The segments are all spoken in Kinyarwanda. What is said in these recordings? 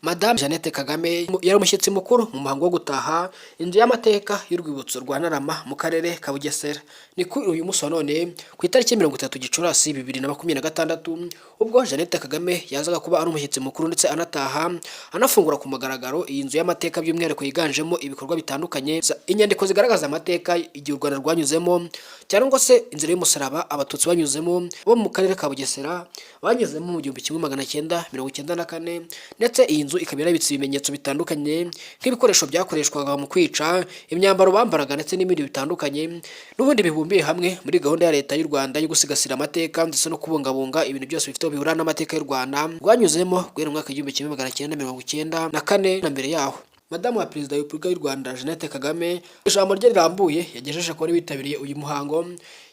Madame Jeannette Kagame yari umushyitsi mukuru mu muhango wo gutaha inzu y'amateka y'urwibutso rwa Ntarama mu karere ka Bugesera. Ni kuri uyu munsi wa none ku itariki 30 Gicurasi 2026 ubwo Jeannette Kagame yazaga kuba ari umushyitsi mukuru ndetse anataha anafungura ku mugaragaro iyi nzu y'amateka by'umwihariko yiganjemo ibikorwa bitandukanye, inyandiko zigaragaza amateka igihe u Rwanda rwanyuzemo cyangwa se inzira y'umusaraba abatutsi banyuzemo bo mu karere ka Bugesera banyuzemo mu 1994 ndetse iyi nzu ikaba yarabitse ibimenyetso bitandukanye nk'ibikoresho byakoreshwaga mu kwica, imyambaro bambaraga ndetse n'ibindi bitandukanye n'ubundi bibumbiye hamwe muri gahunda ya leta y'u Rwanda yo gusigasira amateka ndetse no kubungabunga ibintu byose bifite bihura n'amateka y'u Rwanda rwanyuzemo guhera mu mwaka w'1994 na mbere yaho. Madamu wa Perezida wa Repubulika y'u Rwanda Jeannette Kagame ijambo rye rirambuye yagejeje ko bitabiriye uyu muhango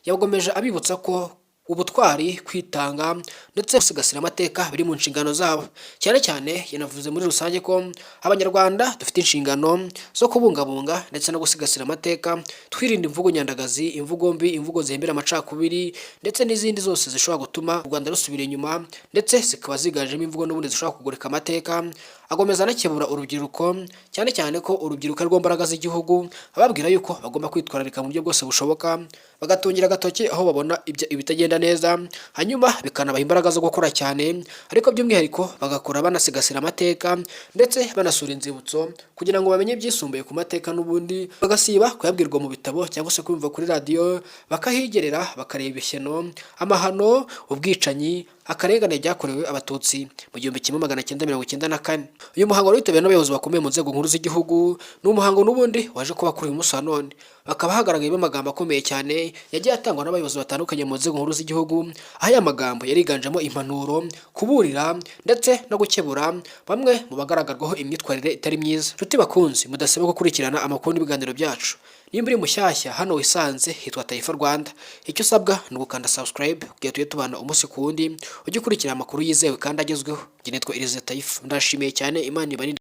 yagomeje abibutsa ko ubutwari, kwitanga ndetse gusigasira amateka biri mu nshingano zabo. Cyane cyane yanavuze muri rusange ko abanyarwanda dufite inshingano zo kubungabunga ndetse no gusigasira amateka, twirinda imvugo nyandagazi, imvugo mbi, imvugo zihembera amacakubiri ndetse n'izindi zose zishobora gutuma u Rwanda rusubira inyuma ndetse zikaba ziganjemo imvugo n'ubundi zishobora kugoreka amateka. Agomeza anakebura urubyiruko cyane cyane ko urubyiruko rwo mbaraga z'igihugu, ababwira yuko bagomba kwitwararika mu buryo bwose bushoboka, bagatungira agatoki aho babona ibitagenda neza, hanyuma bikanabaha imbaraga zo gukora cyane, ariko by'umwihariko bagakora banasigasira amateka ndetse banasura inzibutso kugira ngo bamenye byisumbuye ku mateka, n'ubundi bagasiba kuyabwirwa mu bitabo cyangwa se kubimva kuri radiyo, bakahigerera bakareba ishyano, amahano, ubwicanyi, akarengane byakorewe abatutsi mu 1994. Uyu muhango witabiriwe n'abayobozi bakomeye mu nzego nkuru z'igihugu, ni umuhango n'ubundi waje kuba kuri uyu munsi wa none. Bakaba hagaragayemo amagambo akomeye cyane yagiye atangwa n'abayobozi batandukanye mu nzego nkuru z'igihugu, aho aya magambo yariganjemo impanuro, kuburira ndetse no gukebura bamwe mu bagaragarwaho imyitwarire itari myiza. Nshuti bakunzi, mudasiba gukurikirana amakuru n'ibiganiro byacu. Nimba uri mushyashya hano wisanze hitwa Taifa Rwanda, icyo usabwa ni ugukanda subscribe kugira tujye tubana umunsi ku wundi ujye ukurikira amakuru yizewe kandi agezweho. Njye nitwa Irize Taifa, ndashimiye cyane, Imana ibarinde.